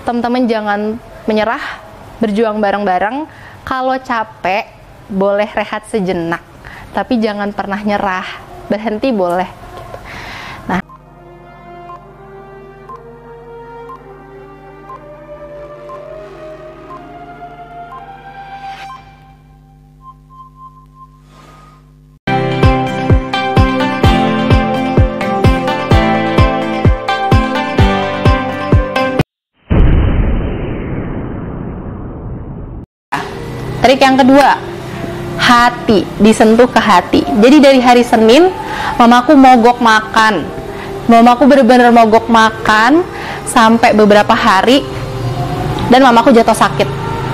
teman-teman jangan menyerah, berjuang bareng-bareng. Kalau capek, boleh rehat sejenak, tapi jangan pernah nyerah. Berhenti boleh. Gitu. Nah, trik yang kedua, hati, disentuh ke hati. Jadi dari hari Senin, mamaku mogok makan. Mamaku benar-benar mogok makan sampai beberapa hari, dan mamaku jatuh sakit.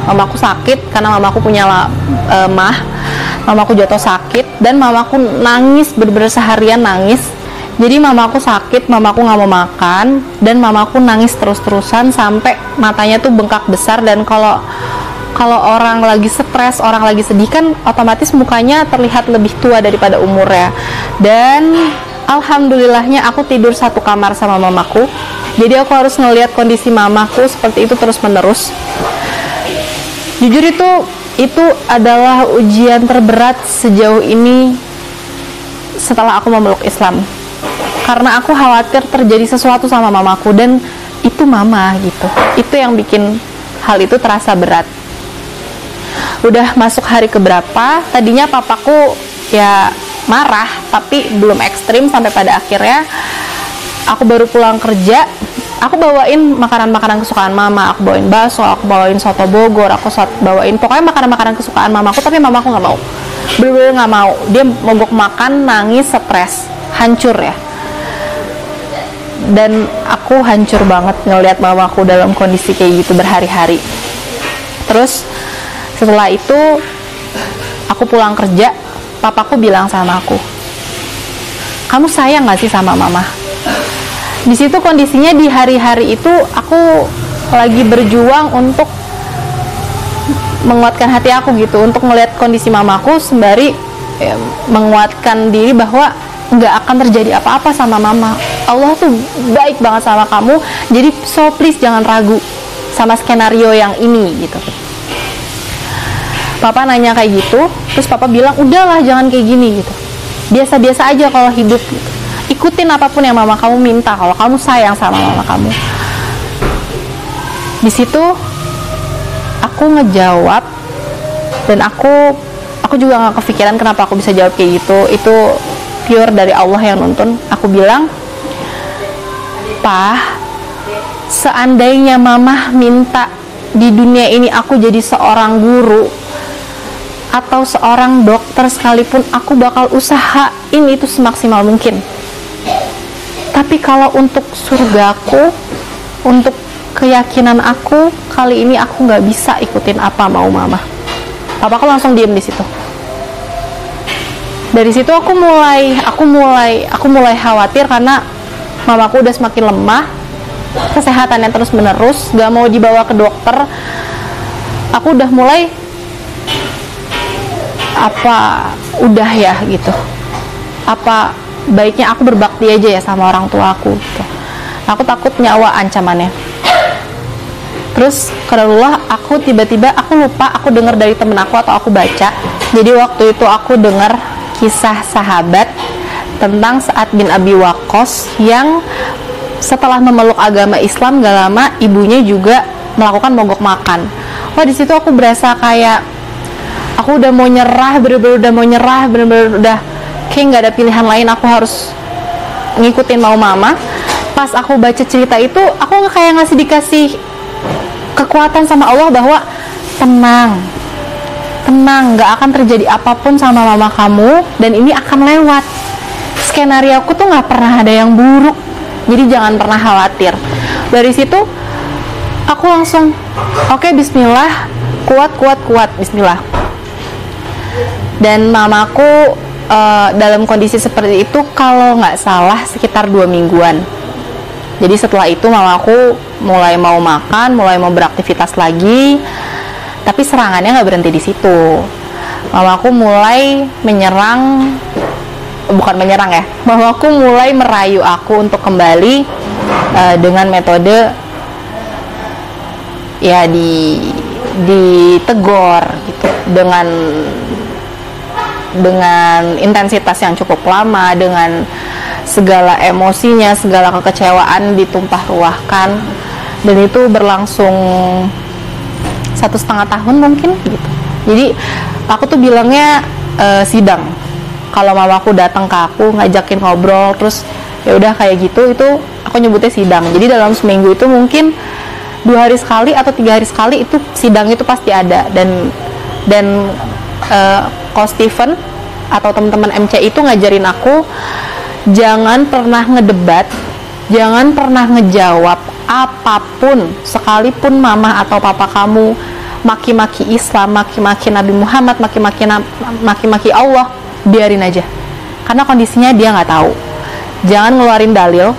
Mamaku sakit karena mamaku punya mah. Mamaku jatuh sakit dan mamaku nangis, benar-benar seharian nangis. Jadi mamaku sakit, mamaku nggak mau makan, dan mamaku nangis terus-terusan sampai matanya tuh bengkak besar. Dan kalau orang lagi stres, orang lagi sedih kan otomatis mukanya terlihat lebih tua daripada umurnya. Dan alhamdulillahnya aku tidur satu kamar sama mamaku. Jadi aku harus ngelihat kondisi mamaku seperti itu terus menerus. Jujur itu adalah ujian terberat sejauh ini setelah aku memeluk Islam. Karena aku khawatir terjadi sesuatu sama mamaku, dan itu mama gitu. Itu yang bikin hal itu terasa berat. Udah masuk hari keberapa, tadinya papaku ya marah, tapi belum ekstrim. Sampai pada akhirnya aku baru pulang kerja, aku bawain makanan-makanan kesukaan mama. Aku bawain bakso, aku bawain soto Bogor, aku bawain pokoknya makanan-makanan kesukaan mamaku. Tapi mamaku nggak mau, bener-bener nggak mau. Dia mogok makan, nangis, stres, hancur ya. Dan aku hancur banget ngelihat mamaku dalam kondisi kayak gitu berhari-hari. Terus setelah itu aku pulang kerja, papaku bilang sama aku, kamu sayang gak sih sama mama? Di situ kondisinya di hari-hari itu aku lagi berjuang untuk menguatkan hati aku gitu, untuk melihat kondisi mamaku sembari menguatkan diri bahwa nggak akan terjadi apa-apa sama mama. Allah tuh baik banget sama kamu, jadi so please jangan ragu sama skenario yang ini gitu. Papa nanya kayak gitu, terus papa bilang udahlah jangan kayak gini gitu, biasa-biasa aja kalau hidup gitu. Ikutin apapun yang mama kamu minta kalau kamu sayang sama mama kamu. Di situ aku ngejawab, dan aku juga nggak kepikiran kenapa aku bisa jawab kayak gitu. Itu pure dari Allah yang nuntun. Aku bilang, "Pah, seandainya mama minta di dunia ini aku jadi seorang guru atau seorang dokter sekalipun, aku bakal usahain itu semaksimal mungkin. Tapi kalau untuk surgaku, untuk keyakinan aku, kali ini aku nggak bisa ikutin apa mau mama." Papaku langsung diem di situ. Dari situ aku mulai khawatir karena mamaku udah semakin lemah, kesehatannya terus menerus, nggak mau dibawa ke dokter. Aku udah mulai udah ya gitu, apa baiknya aku berbakti aja ya sama orang tua aku gitu. Aku takut nyawa ancamannya. Terus kadarullah, aku tiba-tiba aku lupa, aku dengar dari temen aku atau aku baca. Jadi waktu itu aku dengar kisah sahabat tentang Sa'ad bin Abi Waqqas yang setelah memeluk agama Islam gak lama ibunya juga melakukan mogok makan. Wah, di situ aku berasa kayak aku udah mau nyerah, bener-bener udah kayak nggak ada pilihan lain, aku harus ngikutin mau mama. Pas aku baca cerita itu, aku kayak dikasih kekuatan sama Allah bahwa tenang, nggak akan terjadi apapun sama mama kamu, dan ini akan lewat. Skenario aku tuh nggak pernah ada yang buruk, jadi jangan pernah khawatir. Dari situ aku langsung oke, bismillah, kuat, bismillah. Dan mamaku dalam kondisi seperti itu kalau nggak salah sekitar 2 mingguan. Jadi setelah itu mamaku mulai mau makan, mulai mau beraktivitas lagi, tapi serangannya nggak berhenti di situ. Mamaku mulai mamaku mulai merayu aku untuk kembali dengan metode ya ditegor gitu dengan intensitas yang cukup lama, dengan segala emosinya, segala kekecewaan ditumpah ruahkan, dan itu berlangsung 1,5 tahun mungkin gitu. Jadi aku tuh bilangnya sidang. Kalau mamaku datang ke aku ngajakin ngobrol terus ya udah kayak gitu, itu aku nyebutnya sidang. Jadi dalam seminggu itu mungkin 2 hari sekali atau 3 hari sekali itu sidang itu pasti ada. Dan Coach Steven atau teman-teman MC itu ngajarin aku jangan pernah ngedebat, jangan pernah ngejawab apapun, sekalipun mama atau papa kamu maki-maki Islam, maki-maki Nabi Muhammad, maki-maki Allah, biarin aja, karena kondisinya dia nggak tahu. Jangan ngeluarin dalil,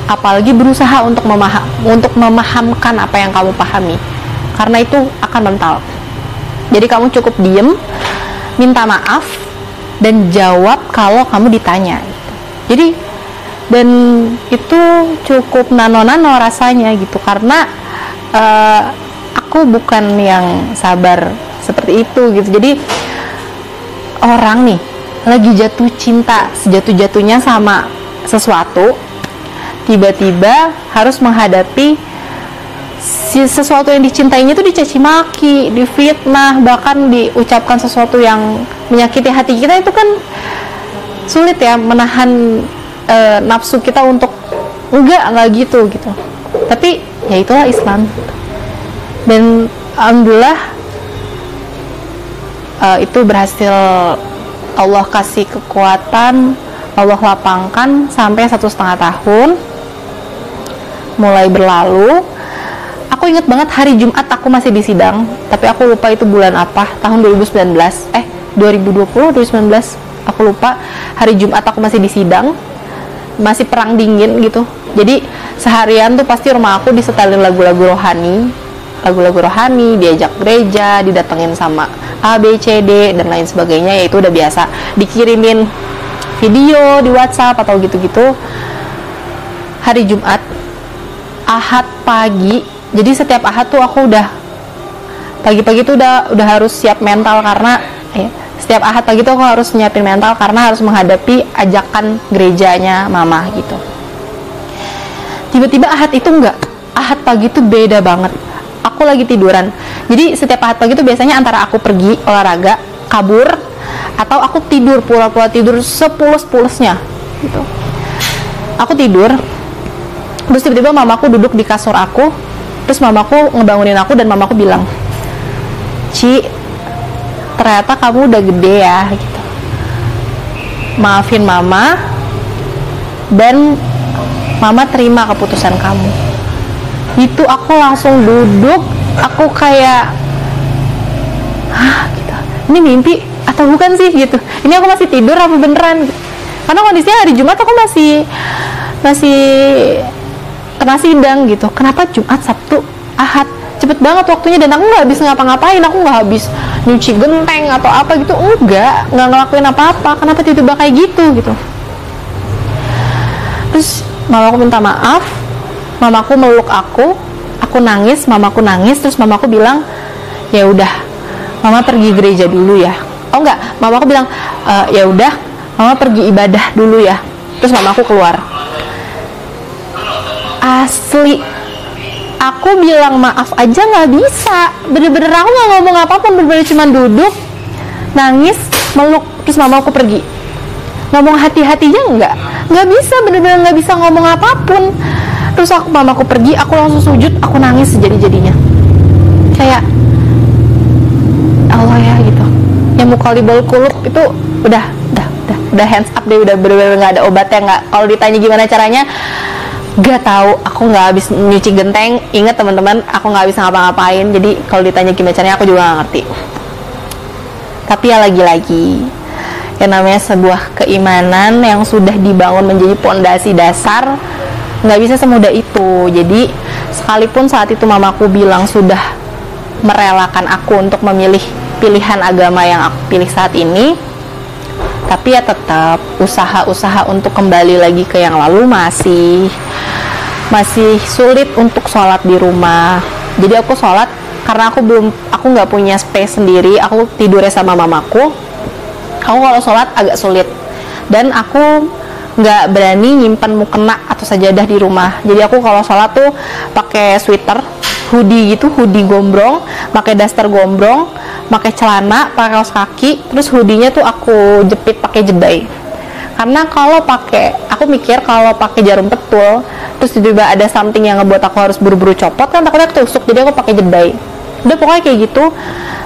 apalagi berusaha untuk memahamkan apa yang kamu pahami, karena itu akan mental. Jadi kamu cukup diem, minta maaf, dan jawab kalau kamu ditanya. Jadi dan itu cukup nano-nano rasanya gitu, karena aku bukan yang sabar seperti itu gitu. Jadi orang nih lagi jatuh cinta sejatuh-jatuhnya sama sesuatu, tiba-tiba harus menghadapi sesuatu yang dicintainya itu dicaci maki, difitnah, bahkan diucapkan sesuatu yang menyakiti hati kita. Itu kan sulit ya, menahan nafsu kita untuk enggak gitu. Tapi ya itulah Islam. Dan alhamdulillah itu berhasil Allah kasih kekuatan, Allah lapangkan sampai 1,5 tahun mulai berlalu. Aku ingat banget hari Jumat aku masih di sidang, tapi aku lupa itu bulan apa, tahun 2019 2020 2019, aku lupa. Hari Jumat aku masih di sidang, masih perang dingin gitu. Jadi seharian tuh pasti rumah aku disetelin lagu-lagu rohani, diajak gereja, didatengin sama A, B, C, D, dan lain sebagainya. Ya itu udah biasa, dikirimin video di WhatsApp atau gitu-gitu. Hari Jumat, Ahad pagi, jadi setiap Ahad tuh aku udah pagi-pagi tuh udah harus siap mental, karena setiap Ahad pagi tuh aku harus nyiapin mental karena harus menghadapi ajakan gerejanya mama gitu. Tiba-tiba Ahad itu enggak, Ahad pagi tuh beda banget. Aku lagi tiduran. Jadi setiap Ahad pagi tuh biasanya antara aku pergi olahraga, kabur, atau aku tidur, pura-pura tidur sepulus-pulusnya gitu. Aku tidur, terus tiba-tiba mamaku duduk di kasur aku, terus mamaku ngebangunin aku, dan mamaku bilang, "Ci, ternyata kamu udah gede ya," gitu. "Maafin mama, dan mama terima keputusan kamu." Itu aku langsung duduk, aku kayak, gitu. Ini mimpi atau bukan sih gitu? Ini aku masih tidur apa beneran? Karena kondisinya hari Jumat aku masih kena sidang gitu. Kenapa Jumat, Sabtu, Ahad cepet banget waktunya, dan aku nggak habis ngapa-ngapain, aku nggak habis nyuci genteng atau apa gitu, nggak ngelakuin apa-apa. Kenapa tiba-tiba kayak gitu. Terus mamaku minta maaf, mamaku meluk aku nangis, mamaku nangis. Terus mamaku bilang, "Ya udah, mama pergi gereja dulu ya." Oh enggak, mamaku bilang, "Ya udah, mama pergi ibadah dulu ya." Terus mamaku keluar. Asli, aku bilang maaf aja nggak bisa, bener-bener aku nggak ngomong apapun, bener-bener cuma duduk, nangis, meluk, terus mamaku pergi. Ngomong hati-hatinya nggak bisa, bener-bener nggak bisa ngomong apapun. Terus mamaku pergi, aku langsung sujud, aku nangis sejadi-jadinya, kayak Allah ya gitu. Yang mukalibul qulub itu udah hands up deh, udah bener-bener nggak ada obatnya. Nggak, kalau ditanya gimana caranya, gak tahu. Aku nggak habis nyuci genteng, ingat teman-teman, aku nggak bisa ngapa-ngapain. Jadi kalau ditanya gimana caranya, aku juga nggak ngerti. Tapi ya lagi-lagi, yang namanya sebuah keimanan yang sudah dibangun menjadi pondasi dasar, nggak bisa semudah itu. Jadi sekalipun saat itu mamaku bilang sudah merelakan aku untuk memilih pilihan agama yang aku pilih saat ini, tapi ya tetap usaha-usaha untuk kembali lagi ke yang lalu masih sulit untuk sholat di rumah, Jadi aku sholat karena aku nggak punya space sendiri, aku tidurnya sama mamaku. Aku kalau sholat agak sulit, dan aku nggak berani nyimpan mukena atau sajadah di rumah. Jadi aku kalau sholat tuh pakai sweater, hoodie gitu, hoodie gombrong, pakai daster gombrong, pakai celana, pakai kaos kaki, terus hoodie-nya tuh aku jepit pakai jedai. Karena kalau aku mikir kalau pakai jarum petul, terus tiba-tiba ada something yang ngebuat aku harus buru-buru copot, kan takutnya ketusuk. Jadi aku pakai jedai. Udah pokoknya kayak gitu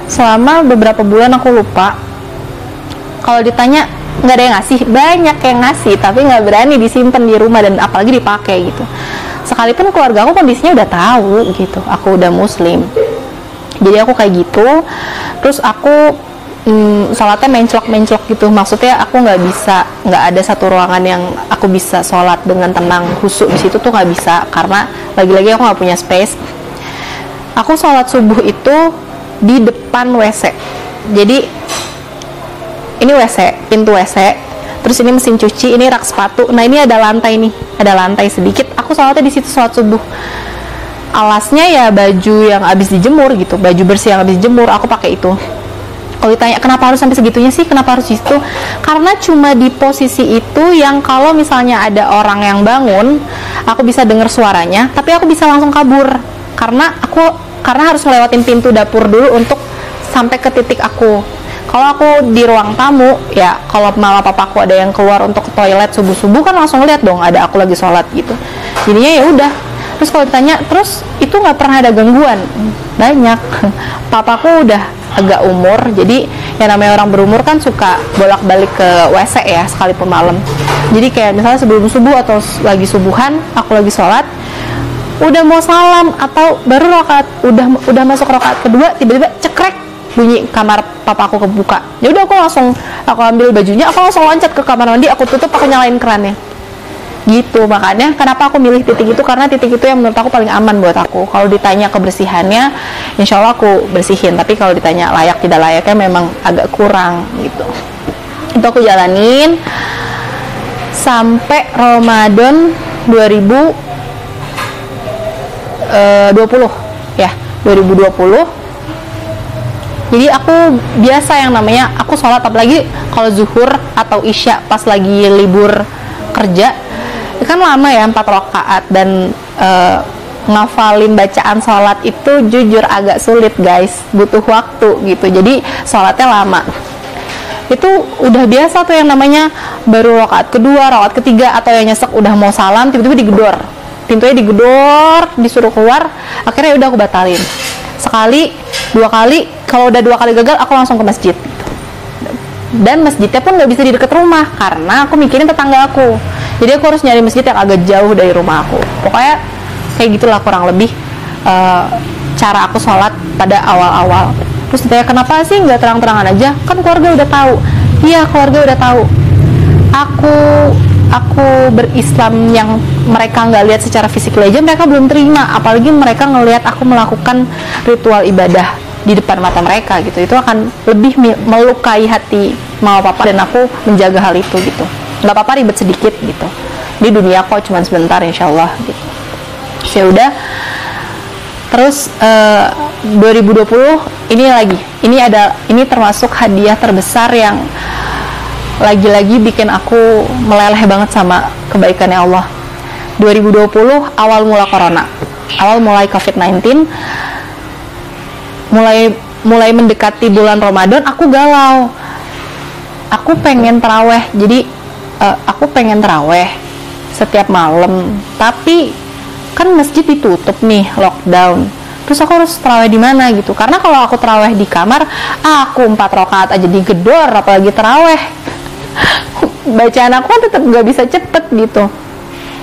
selama beberapa bulan. Aku lupa. Kalau ditanya, nggak ada yang ngasih, banyak yang ngasih, tapi nggak berani disimpan di rumah dan apalagi dipakai gitu. Sekalipun keluarga aku kondisinya udah tahu gitu, aku udah muslim. Jadi aku kayak gitu. Terus aku sholatnya menclok gitu, maksudnya aku nggak ada satu ruangan yang aku bisa sholat dengan tenang, khusyuk di situ tuh nggak bisa, karena lagi-lagi aku nggak punya space. Aku sholat subuh itu di depan WC. Jadi ini WC, pintu WC, terus ini mesin cuci, ini rak sepatu. Nah ini ada lantai nih, ada lantai sedikit. Aku sholatnya di situ, sholat subuh. Alasnya ya baju yang habis dijemur gitu, baju bersih yang habis dijemur, aku pakai itu. Kalau ditanya kenapa harus sampai segitunya sih, kenapa harus di situ? Karena cuma di posisi itu yang kalau misalnya ada orang yang bangun, aku bisa dengar suaranya, tapi aku bisa langsung kabur. Karena harus ngelewatin pintu dapur dulu untuk sampai ke titik aku. Kalau aku di ruang tamu, ya kalau mama papaku ada yang keluar untuk ke toilet subuh-subuh, kan langsung lihat dong ada aku lagi sholat gitu. Jadinya ya udah. Terus kalau ditanya, terus itu nggak pernah ada gangguan? Banyak. Papaku udah agak umur, jadi yang namanya orang berumur kan suka bolak-balik ke WC ya sekalipun malam. Jadi kayak misalnya sebelum subuh atau lagi subuhan, aku lagi sholat, udah mau salam atau baru udah masuk rakaat kedua, tiba-tiba cekrek bunyi kamar papaku kebuka. Ya udah aku ambil bajunya, aku langsung loncat ke kamar mandi, aku tutup, aku nyalain kerannya. Gitu. Makanya kenapa aku milih titik itu, karena titik itu yang menurut aku paling aman buat aku. Kalau ditanya kebersihannya, insya Allah aku bersihin, tapi kalau ditanya layak tidak layaknya memang agak kurang gitu. Itu aku jalanin sampai Ramadan 2020 ya, 2020. Jadi aku biasa yang namanya aku sholat, apalagi kalau zuhur atau isya pas lagi libur kerja, kan lama ya 4 rakaat, dan ngafalin bacaan sholat itu jujur agak sulit guys, butuh waktu gitu. Jadi sholatnya lama. Itu udah biasa tuh yang namanya baru rakaat kedua, rakaat ketiga, atau yang nyesek udah mau salam, tiba-tiba digedor, pintunya digedor, disuruh keluar. Akhirnya udah aku batalin. Sekali, 2 kali, kalau udah 2 kali gagal, aku langsung ke masjid. Dan masjidnya pun nggak bisa di dekat rumah, karena aku mikirin tetangga aku. Jadi aku harus nyari masjid yang agak jauh dari rumah aku. Pokoknya kayak gitulah kurang lebih cara aku sholat pada awal-awal. Terus ditanya kenapa sih nggak terang-terangan aja? Kan keluarga udah tahu. Iya, keluarga udah tahu. Aku berislam yang mereka nggak lihat secara fisik aja, mereka belum terima. Apalagi mereka ngelihat aku melakukan ritual ibadah di depan mata mereka gitu. Itu akan lebih melukai hati mama papa, dan aku menjaga hal itu gitu. Nggak apa-apa ribet sedikit gitu. Di dunia kok cuma sebentar, insya Allah gitu. Ya udah. Terus 2020 ini termasuk hadiah terbesar yang lagi-lagi bikin aku meleleh banget sama kebaikannya Allah. 2020 awal mula corona, awal mulai COVID-19, mulai mendekati bulan Ramadan, aku galau. Aku pengen taraweh, jadi aku pengen taraweh setiap malam, tapi kan masjid ditutup nih, lockdown. Terus aku harus taraweh di mana gitu? Karena kalau aku taraweh di kamar, aku 4 rakaat aja digedor, apalagi taraweh. Bacaan aku kan tetap nggak bisa cepet gitu.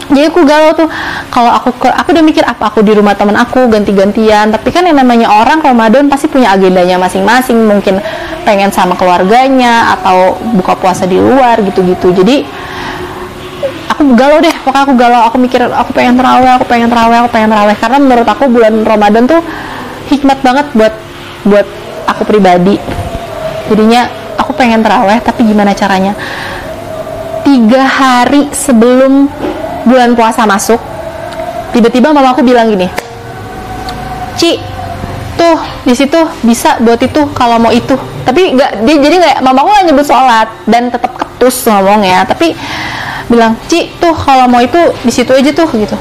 Jadi aku galau tuh. Kalau aku udah mikir apa aku di rumah teman aku ganti-gantian. Tapi kan yang namanya orang Ramadan pasti punya agendanya masing-masing. Mungkin pengen sama keluarganya atau buka puasa di luar gitu-gitu. Jadi aku galau deh. Pokoknya aku galau. Aku mikir aku pengen taraweh. Karena menurut aku bulan Ramadan tuh hikmat banget buat aku pribadi. Jadinya aku pengen taraweh, tapi gimana caranya? 3 hari sebelum bulan puasa masuk, tiba-tiba mama aku bilang gini, Ci, tuh di situ bisa buat itu kalau mau itu. Tapi nggak, dia jadi nggak, mamaku nggak nyebut sholat dan tetap ketus ngomongnya, tapi bilang, Ci, tuh kalau mau itu di situ aja tuh gitu.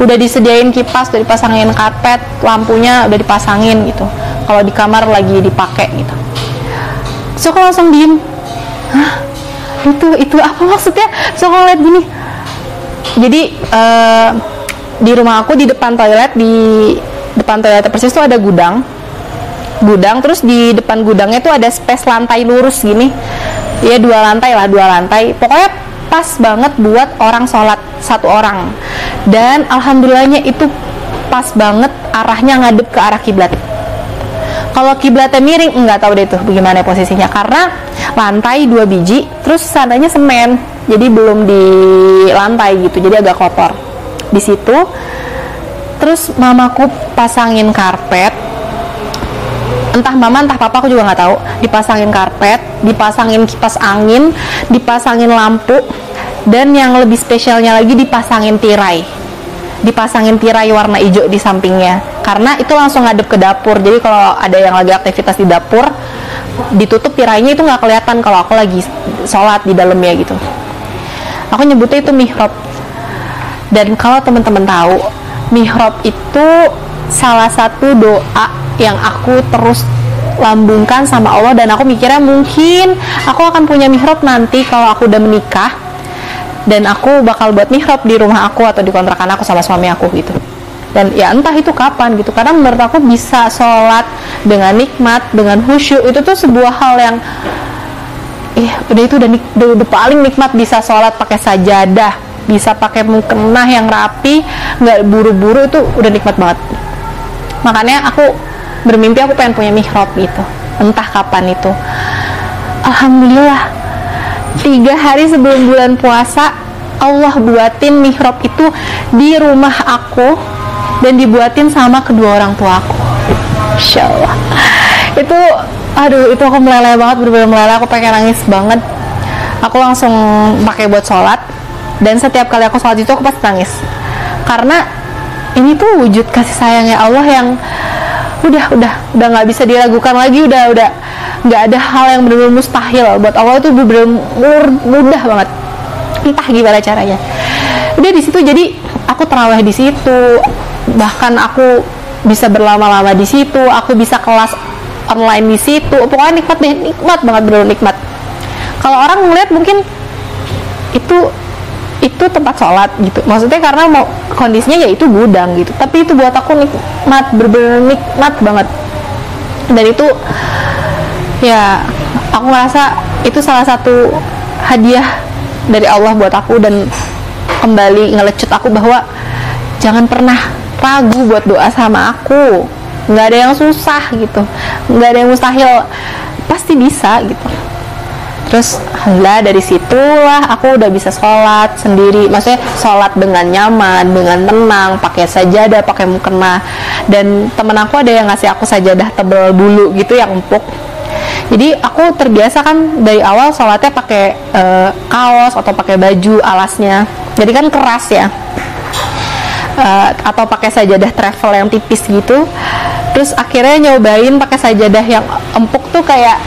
Udah disediain kipas, udah dipasangin karpet, lampunya udah dipasangin gitu. Kalau di kamar lagi dipakai gitu. So aku langsung diem, hah? Itu apa maksudnya? So aku ngeliat gini. Jadi di rumah aku di depan toilet persis tuh ada gudang, terus di depan gudangnya tuh ada space lantai lurus gini ya, 2 lantai, pokoknya pas banget buat orang sholat 1 orang, dan alhamdulillahnya itu pas banget arahnya ngadep ke arah kiblat. Kalau kiblatnya miring, nggak tahu deh tuh bagaimana posisinya, karena lantai 2 biji, terus sananya semen, jadi belum di lantai gitu, jadi agak kotor di situ. Terus mamaku pasangin karpet, entah mama entah papa aku juga nggak tahu, dipasangin karpet, dipasangin kipas angin, dipasangin lampu, dan yang lebih spesialnya lagi dipasangin tirai warna hijau di sampingnya, karena itu langsung ngadep ke dapur. Jadi kalau ada yang lagi aktivitas di dapur, ditutup tirainya, itu nggak kelihatan kalau aku lagi sholat di dalamnya gitu. Aku nyebutnya itu mihrab. Dan kalau teman-teman tahu, mihrab itu salah satu doa yang aku terus lambungkan sama Allah, dan aku mikirnya mungkin aku akan punya mihrab nanti kalau aku udah menikah, dan aku bakal buat mihrab di rumah aku atau di kontrakan aku sama suami aku gitu. Dan ya entah itu kapan gitu, karena menurut aku bisa sholat dengan nikmat, dengan khusyuk, itu tuh sebuah hal yang udah paling nikmat. Bisa sholat pakai sajadah, bisa pakai mukena yang rapi, nggak buru-buru, itu udah nikmat banget. Makanya aku bermimpi aku pengen punya mihrab gitu, entah kapan itu. Alhamdulillah 3 hari sebelum bulan puasa Allah buatin mihrab itu di rumah aku, dan dibuatin sama kedua orang tua aku. Insya Allah itu, itu aku meleleh banget, bener-bener meleleh. Aku pengen nangis banget. Aku langsung pakai buat sholat, dan setiap kali aku sholat itu aku pasti nangis, karena ini tuh wujud kasih sayangnya Allah yang udah nggak bisa diragukan lagi, udah nggak ada hal yang benar-benar mustahil buat Allah. Itu benar-benar mudah banget, entah gimana caranya. Udah di situ, jadi aku terawih di situ, bahkan aku bisa berlama-lama di situ, aku bisa kelas online di situ. Pokoknya nikmat banget, benar-benar nikmat. Kalau orang ngeliat mungkin itu tempat sholat gitu, maksudnya karena mau kondisinya ya itu gudang gitu, tapi itu buat aku nikmat, bener-bener nikmat banget. Dan itu ya aku merasa itu salah satu hadiah dari Allah buat aku, dan kembali ngelecut aku bahwa jangan pernah ragu buat doa sama aku. Nggak ada yang susah gitu, nggak ada yang mustahil, pasti bisa gitu. Terus alhamdulillah dari situlah aku udah bisa sholat sendiri, maksudnya sholat dengan nyaman, dengan tenang, pakai sajadah, pakai mukena. Dan temen aku ada yang ngasih aku sajadah tebel bulu gitu yang empuk. Jadi aku terbiasa kan dari awal sholatnya pakai kaos atau pakai baju alasnya, jadi kan keras ya, atau pakai sajadah travel yang tipis gitu. Terus akhirnya nyobain pakai sajadah yang empuk tuh kayak,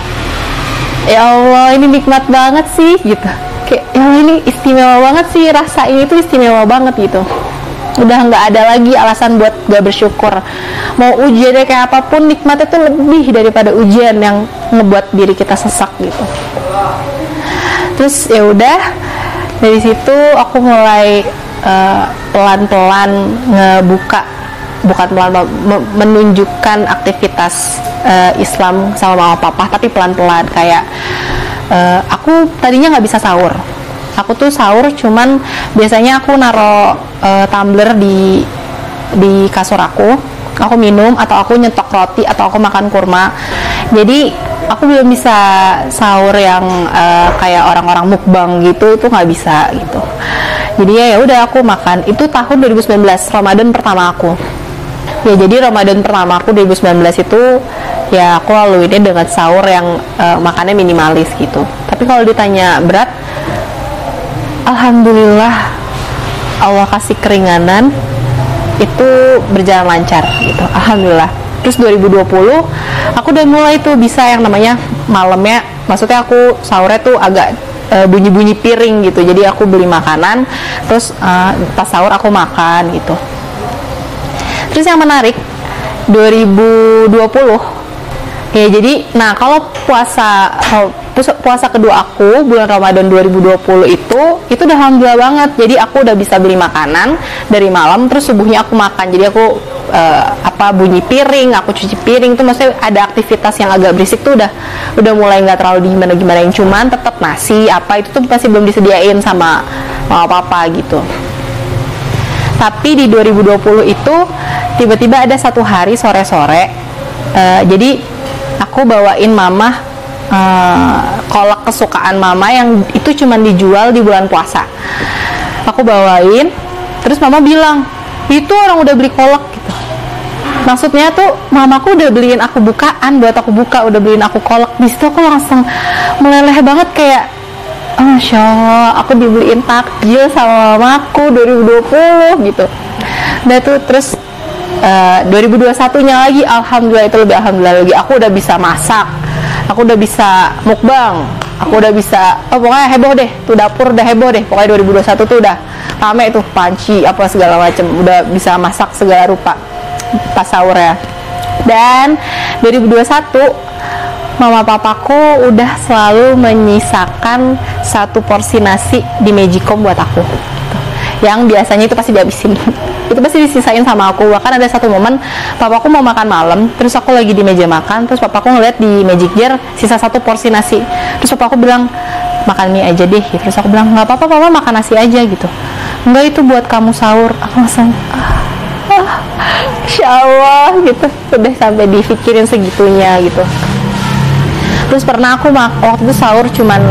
ya Allah ini nikmat banget sih gitu, kayak ya Allah ini istimewa banget sih, rasa ini tuh istimewa banget gitu. Udah nggak ada lagi alasan buat gak bersyukur. Mau ujiannya kayak apapun, nikmatnya tuh lebih daripada ujian yang ngebuat diri kita sesak gitu. Terus ya udah dari situ aku mulai pelan-pelan ngebuka, bukan pelan-pelan, menunjukkan aktivitas Islam sama mama papa, tapi pelan-pelan. Kayak aku tadinya nggak bisa sahur. Aku tuh sahur cuman biasanya aku naro tumbler di kasur aku minum, atau aku nyetok roti, atau aku makan kurma. Jadi aku belum bisa sahur yang kayak orang-orang mukbang gitu, itu nggak bisa gitu. Jadi ya udah aku makan. Itu tahun 2019, Ramadan pertama aku. Ya jadi Ramadan pertama aku 2019 itu ya aku laluinnya dengan sahur yang makannya minimalis gitu. Tapi kalau ditanya berat, alhamdulillah Allah kasih keringanan. itu berjalan lancar gitu, alhamdulillah. Terus 2020 aku udah mulai tuh bisa yang namanya malamnya, maksudnya aku sahurnya tuh agak bunyi-bunyi piring gitu, jadi aku beli makanan terus pas sahur aku makan gitu. Terus yang menarik 2020 ya, jadi nah kalau puasa kedua aku bulan Ramadan 2020 itu udah alhamdulillah banget. Jadi aku udah bisa beli makanan dari malam, terus subuhnya aku makan. Jadi aku bunyi piring, aku cuci piring, itu maksudnya ada aktivitas yang agak berisik tuh udah mulai nggak terlalu gimana-gimanain, cuman tetap nasi apa itu tuh pasti belum disediain sama mama papa gitu. Tapi di 2020 itu tiba-tiba ada satu hari sore-sore, jadi aku bawain mama kolak kesukaan mama yang itu cuman dijual di bulan puasa. Aku bawain, terus mama bilang, itu orang udah beli kolak gitu. Maksudnya tuh mamaku udah beliin aku bukaan buat aku buka, udah beliin aku kolak. Di situ aku langsung meleleh banget kayak, oh, Masya Allah, aku dibeliin takjil sama mamaku 2020 gitu. Dan tuh terus 2021-nya lagi, alhamdulillah itu lebih alhamdulillah lagi. Aku udah bisa masak, aku udah bisa mukbang, aku udah bisa, pokoknya heboh deh, tuh dapur udah heboh deh. Pokoknya 2021 tuh udah rame tuh, panci apa segala macem, udah bisa masak segala rupa pas sahur ya. Dan 2021 mama papaku udah selalu menyisakan satu porsi nasi di Magicom buat aku gitu. Yang biasanya itu pasti dihabisin itu pasti disisain sama aku. Bahkan ada satu momen papaku mau makan malam, terus aku lagi di meja makan, terus papaku ngeliat di magic jar sisa satu porsi nasi, terus papaku bilang, makan mie aja deh. Terus aku bilang, nggak apa-apa papa, makan nasi aja gitu. Enggak, itu buat kamu sahur. Aku langsung Insya Allah gitu, udah sampai dipikirin segitunya gitu. Terus pernah aku waktu itu sahur cuman,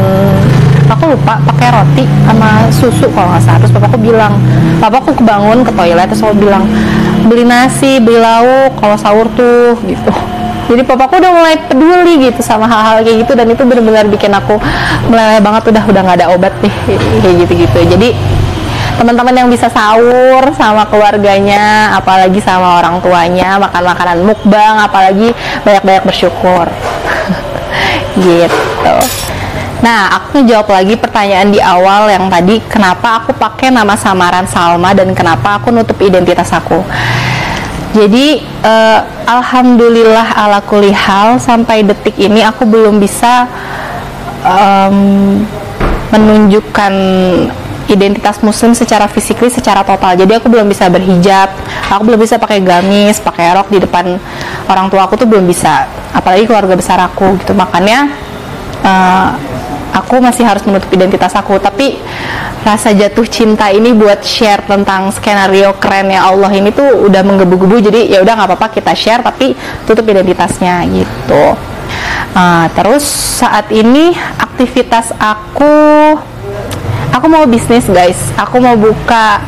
aku lupa, pakai roti sama susu kalau nggak salah. Terus papaku bilang, papaku kebangun ke toilet, terus aku bilang, beli nasi, beli lauk kalau sahur tuh gitu. Jadi papaku udah mulai peduli gitu sama hal-hal kayak gitu, dan itu benar-benar bikin aku meleleh banget. Udah nggak ada obat nih kayak gitu-gitu. Jadi teman-teman yang bisa sahur sama keluarganya, apalagi sama orang tuanya, makan makanan mukbang, apalagi banyak-banyak bersyukur. Gitu. Nah, aku ngejawab lagi pertanyaan di awal yang tadi, kenapa aku pakai nama samaran Salma dan kenapa aku nutup identitas aku. Jadi alhamdulillah ala kulli hal, sampai detik ini aku belum bisa menunjukkan identitas muslim secara fisikly, secara total. Jadi aku belum bisa berhijab, aku belum bisa pakai gamis, pakai rok di depan orang tua aku tuh belum bisa, apalagi keluarga besar aku gitu. Makanya aku masih harus menutup identitas aku. Tapi rasa jatuh cinta ini buat share tentang skenario kerennya Allah ini tuh udah menggebu-gebu. Jadi ya udah nggak apa-apa kita share, tapi tutup identitasnya gitu. Terus saat ini aktivitas aku mau bisnis guys. Aku mau buka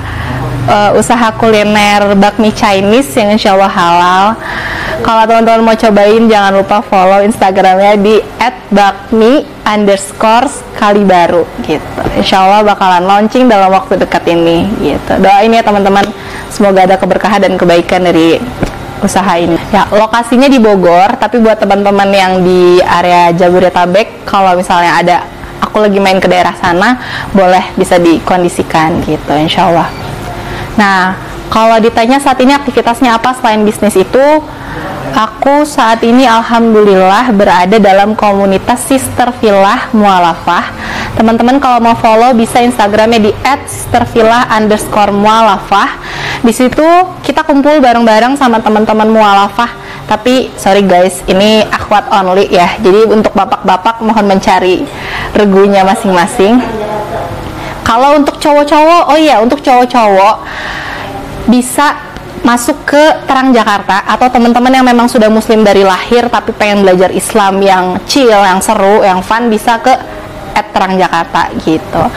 usaha kuliner bakmi Chinese yang insya Allah halal. Kalau teman-teman mau cobain, jangan lupa follow Instagramnya di @bakmi_kalibaru gitu. Insya Allah bakalan launching dalam waktu dekat ini gitu. Doain ya teman-teman, semoga ada keberkahan dan kebaikan dari usaha ini. Ya, lokasinya di Bogor, tapi buat teman-teman yang di area Jabodetabek, kalau misalnya ada aku lagi main ke daerah sana, boleh bisa dikondisikan gitu, insya Allah. Nah, kalau ditanya saat ini aktivitasnya apa selain bisnis itu, aku saat ini alhamdulillah berada dalam komunitas Sister Villa Mualafah. Teman-teman kalau mau follow bisa Instagramnya di @sistervilla_mualafah. Di situ kita kumpul bareng-bareng sama teman-teman mualafah. Tapi sorry guys, ini akhwat only ya. Jadi untuk bapak-bapak mohon mencari regunya masing-masing. Kalau untuk cowok-cowok, oh iya, untuk cowok-cowok bisa masuk ke Terang Jakarta, atau teman-teman yang memang sudah muslim dari lahir tapi pengen belajar Islam yang chill, yang seru, yang fun, bisa ke @Terang Jakarta gitu.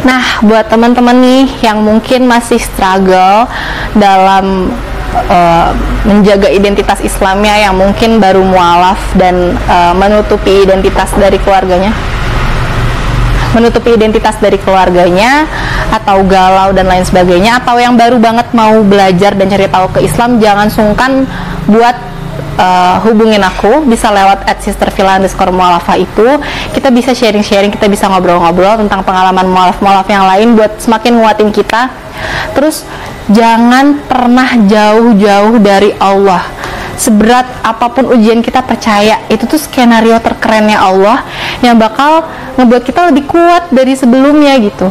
Nah, buat teman-teman nih yang mungkin masih struggle dalam menjaga identitas Islamnya, yang mungkin baru mualaf dan menutupi identitas dari keluarganya, menutupi identitas dari keluarganya, atau galau dan lain sebagainya, atau yang baru banget mau belajar dan cari tahu ke Islam, jangan sungkan buat hubungin aku, bisa lewat @sistervilla_mu'alafah itu. Kita bisa sharing-sharing, kita bisa ngobrol-ngobrol tentang pengalaman mu'alaf-mu'alaf yang lain buat semakin nguatin kita. Terus jangan pernah jauh-jauh dari Allah. Seberat apapun ujian, kita percaya itu tuh skenario terkerennya Allah yang bakal ngebuat kita lebih kuat dari sebelumnya gitu.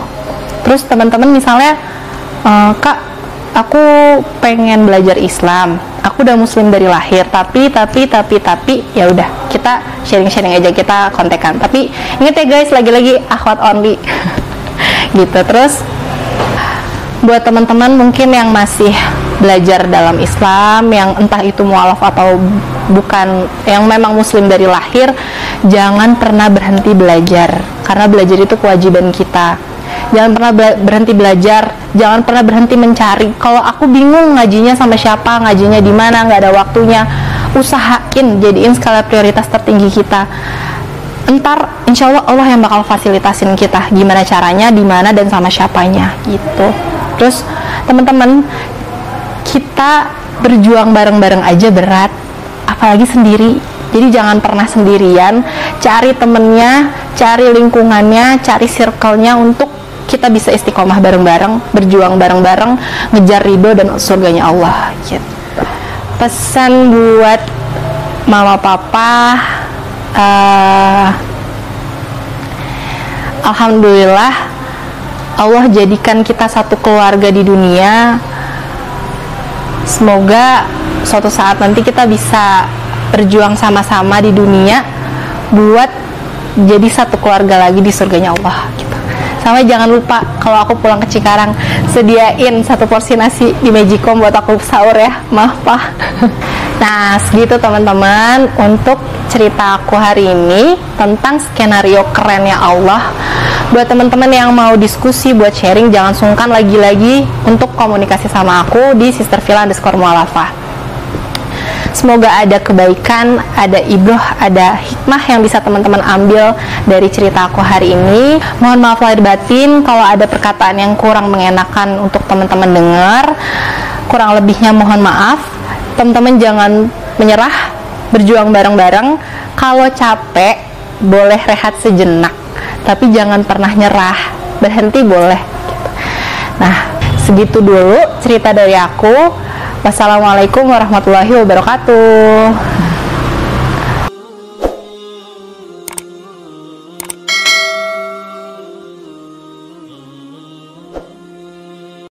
Terus teman-teman misalnya, Kak, aku pengen belajar Islam, aku udah muslim dari lahir, tapi ya udah, kita sharing-sharing aja, kita kontekan. Tapi ingat ya guys, lagi-lagi akhwat only gitu. Terus buat teman-teman mungkin yang masih belajar dalam Islam, yang entah itu mu'alaf atau bukan, yang memang muslim dari lahir, jangan pernah berhenti belajar, karena belajar itu kewajiban kita. Jangan pernah berhenti belajar, jangan pernah berhenti mencari. Kalau aku bingung ngajinya sama siapa, ngajinya di mana, nggak ada waktunya, usahain jadiin skala prioritas tertinggi kita. Entar insya Allah yang bakal fasilitasin kita gimana caranya, di mana dan sama siapanya gitu. Terus teman-teman, kita berjuang bareng-bareng aja berat, apalagi sendiri. Jadi jangan pernah sendirian, cari temennya, cari lingkungannya, cari circle-nya untuk kita bisa istiqomah bareng-bareng, berjuang bareng-bareng, ngejar ridho dan surganya Allah gitu. Pesan buat mama papa, alhamdulillah Allah jadikan kita satu keluarga di dunia. Semoga suatu saat nanti kita bisa berjuang sama-sama di dunia buat jadi satu keluarga lagi di surganya Allah gitu. Sama jangan lupa kalau aku pulang ke Cikarang, sediain satu porsi nasi di Magicom buat aku sahur ya, maaf Pak. Nah segitu teman-teman untuk cerita aku hari ini tentang skenario kerennya Allah. Buat teman-teman yang mau diskusi, buat sharing, jangan sungkan lagi-lagi untuk komunikasi sama aku di sistervilla_mu'alafah. Semoga ada kebaikan, ada ibroh, ada hikmah yang bisa teman-teman ambil dari cerita aku hari ini. Mohon maaf lahir batin kalau ada perkataan yang kurang mengenakan untuk teman-teman dengar. Kurang lebihnya mohon maaf. Teman-teman jangan menyerah, berjuang bareng-bareng. Kalau capek, boleh rehat sejenak, tapi jangan pernah nyerah. Berhenti boleh gitu. Nah, segitu dulu cerita dari aku. Wassalamualaikum warahmatullahi wabarakatuh.